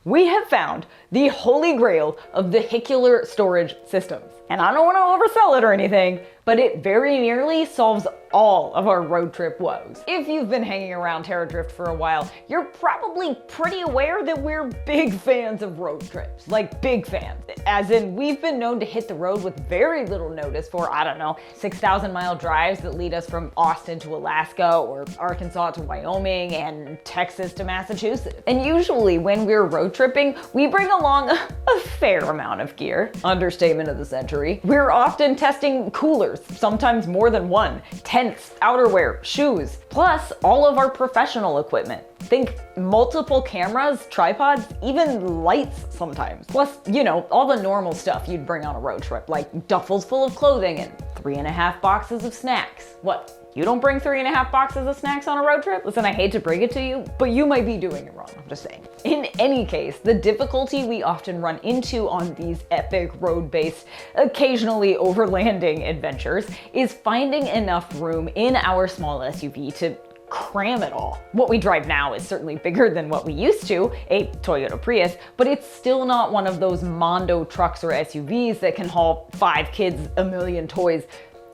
we have found the holy grail of vehicular storage systems. And I don't want to oversell it or anything, but it very nearly solves all of our road trip woes. If you've been hanging around Terradrift for a while, you're probably pretty aware that we're big fans of road trips. Like, big fans. As in, we've been known to hit the road with very little notice for, I don't know, 6,000-mile drives that lead us from Austin to Alaska, or Arkansas to Wyoming, and Texas to Massachusetts. And usually when we're road tripping, we bring along a fair amount of gear. Understatement of the century. We're often testing coolers, sometimes more than one, tents, outerwear, shoes, plus all of our professional equipment. Think multiple cameras, tripods, even lights sometimes. Plus, you know, all the normal stuff you'd bring on a road trip, like duffels full of clothing and 3.5 boxes of snacks. What? You don't bring 3.5 boxes of snacks on a road trip? Listen, I hate to break it to you, but you might be doing it wrong, I'm just saying. In any case, the difficulty we often run into on these epic road-based, occasionally overlanding adventures is finding enough room in our small SUV to cram it all. What we drive now is certainly bigger than what we used to, a Toyota Prius, but it's still not one of those Mondo trucks or SUVs that can haul 5 kids, a million toys,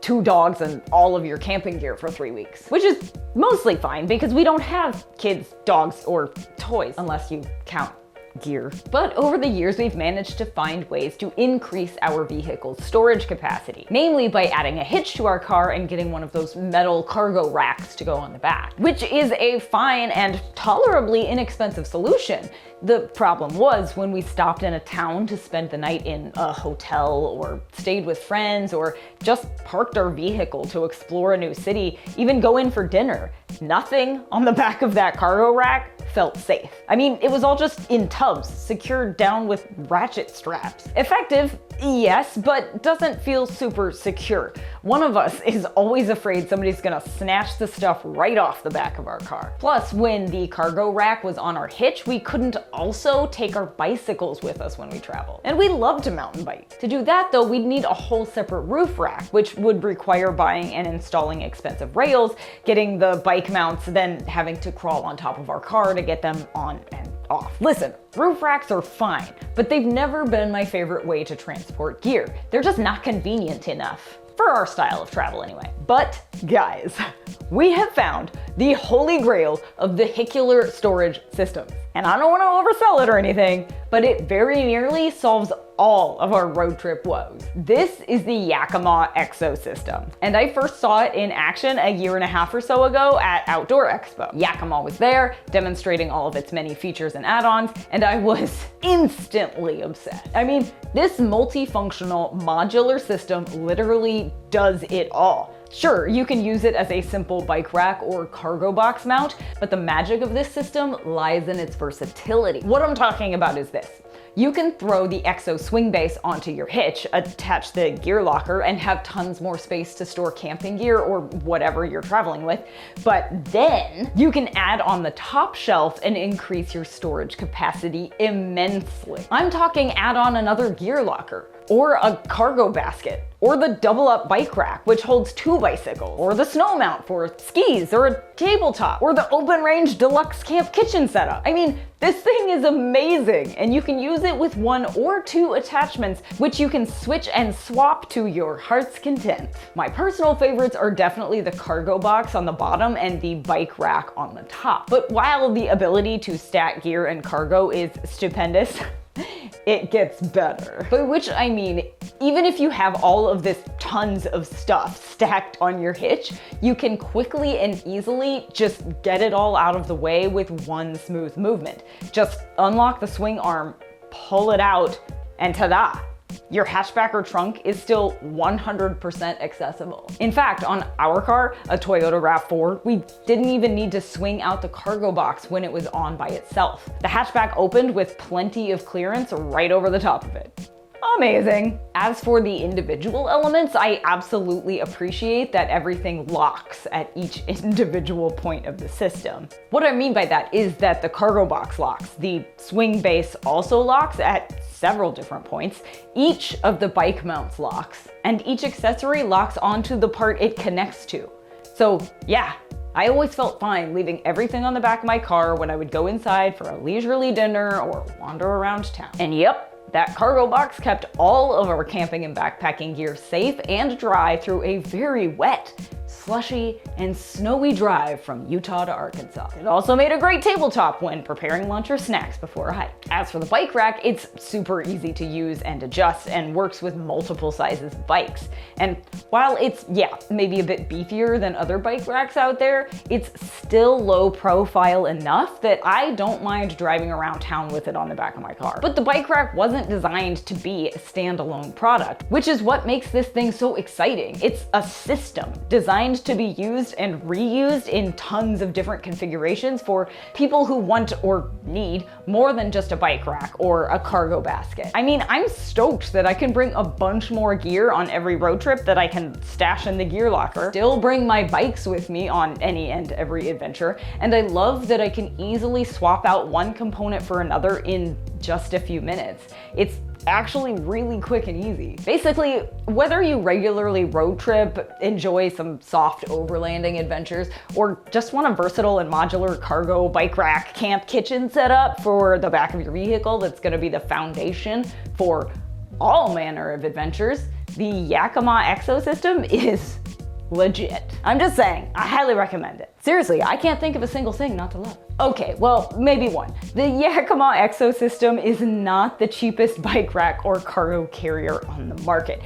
2 dogs, and all of your camping gear for 3 weeks. Which is mostly fine because we don't have kids, dogs, or toys, unless you count gear. But over the years, we've managed to find ways to increase our vehicle's storage capacity, namely by adding a hitch to our car and getting one of those metal cargo racks to go on the back, which is a fine and tolerably inexpensive solution. The problem was when we stopped in a town to spend the night in a hotel, or stayed with friends, or just parked our vehicle to explore a new city, even go in for dinner. Nothing on the back of that cargo rack felt safe. I mean, it was all just in tubs, secured down with ratchet straps. Effective, yes, but doesn't feel super secure. One of us is always afraid somebody's gonna snatch the stuff right off the back of our car. Plus, when the cargo rack was on our hitch, we couldn't also take our bicycles with us when we traveled. And we love to mountain bike. To do that though, we'd need a whole separate roof rack, which would require buying and installing expensive rails, getting the bike mounts, then having to crawl on top of our car to get them on and off. Listen, roof racks are fine, but they've never been my favorite way to transport gear. They're just not convenient enough. For our style of travel anyway. But guys, we have found the holy grail of vehicular storage systems. And I don't want to oversell it or anything, but it very nearly solves all of our road trip woes. This is the Yakima Exo system. And I first saw it in action a year and a half or so ago at Outdoor Expo. Yakima was there, demonstrating all of its many features and add-ons, and I was instantly obsessed. I mean, this multifunctional modular system literally does it all. Sure, you can use it as a simple bike rack or cargo box mount, but the magic of this system lies in its versatility. What I'm talking about is this. You can throw the Exo swing base onto your hitch, attach the gear locker, and have tons more space to store camping gear or whatever you're traveling with. But then you can add on the top shelf and increase your storage capacity immensely. I'm talking add on another gear locker, or a cargo basket, or the double up bike rack, which holds 2 bicycles, or the snow mount for skis, or a tabletop, or the open range deluxe camp kitchen setup. I mean, this thing is amazing, and you can use it with 1 or 2 attachments, which you can switch and swap to your heart's content. My personal favorites are definitely the cargo box on the bottom and the bike rack on the top. But while the ability to stack gear and cargo is stupendous, it gets better. By which I mean, even if you have all of this tons of stuff stacked on your hitch, you can quickly and easily just get it all out of the way with 1 smooth movement. Just unlock the swing arm, pull it out, and ta-da! Your hatchback or trunk is still 100% accessible. In fact, on our car, a Toyota RAV4, we didn't even need to swing out the cargo box when it was on by itself. The hatchback opened with plenty of clearance right over the top of it. Amazing. As for the individual elements, I absolutely appreciate that everything locks at each individual point of the system. What I mean by that is that the cargo box locks, the swing base also locks at several different points, each of the bike mounts locks, and each accessory locks onto the part it connects to. So yeah, I always felt fine leaving everything on the back of my car when I would go inside for a leisurely dinner or wander around town. And yep, that cargo box kept all of our camping and backpacking gear safe and dry through a very wet, slushy, and snowy drive from Utah to Arkansas. It also made a great tabletop when preparing lunch or snacks before a hike. As for the bike rack, it's super easy to use and adjust and works with multiple sizes of bikes. And while it's, yeah, maybe a bit beefier than other bike racks out there, it's still low profile enough that I don't mind driving around town with it on the back of my car. But the bike rack wasn't designed to be a standalone product, which is what makes this thing so exciting. It's a system designed to be used and reused in tons of different configurations for people who want or need more than just a bike rack or a cargo basket. I mean, I'm stoked that I can bring a bunch more gear on every road trip that I can stash in the gear locker, still bring my bikes with me on any and every adventure, and I love that I can easily swap out one component for another in just a few minutes. It's actually really quick and easy. Basically, whether you regularly road trip, enjoy some soft overlanding adventures, or just want a versatile and modular cargo, bike rack, camp, kitchen setup for the back of your vehicle that's gonna be the foundation for all manner of adventures, the Yakima Exosystem is legit. I'm just saying, I highly recommend it. Seriously, I can't think of a single thing not to love. Okay, well, maybe one. The Yakima Exosystem is not the cheapest bike rack or cargo carrier on the market.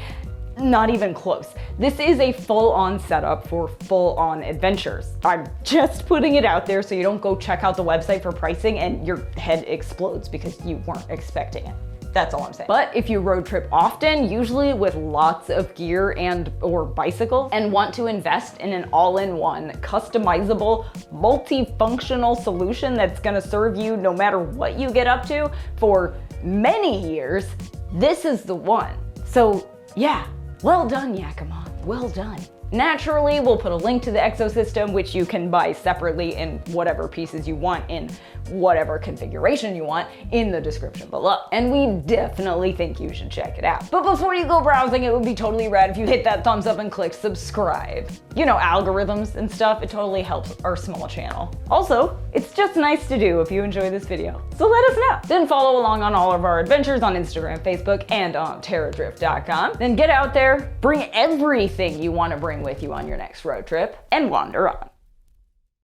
Not even close. This is a full-on setup for full-on adventures. I'm just putting it out there so you don't go check out the website for pricing and your head explodes because you weren't expecting it. That's all I'm saying. But if you road trip often, usually with lots of gear and or bicycles, and want to invest in an all-in-one, customizable, multifunctional solution that's gonna serve you no matter what you get up to for many years, this is the one. So yeah, well done, Yakima, well done. Naturally, we'll put a link to the Exosystem, which you can buy separately in whatever pieces you want in whatever configuration you want in the description below. And we definitely think you should check it out. But before you go browsing, it would be totally rad if you hit that thumbs up and click subscribe. You know, algorithms and stuff, it totally helps our small channel. Also, it's just nice to do if you enjoy this video. So let us know. Then follow along on all of our adventures on Instagram, Facebook, and on Terradrift.com. Then get out there, bring everything you want to bring with you on your next road trip, and wander on.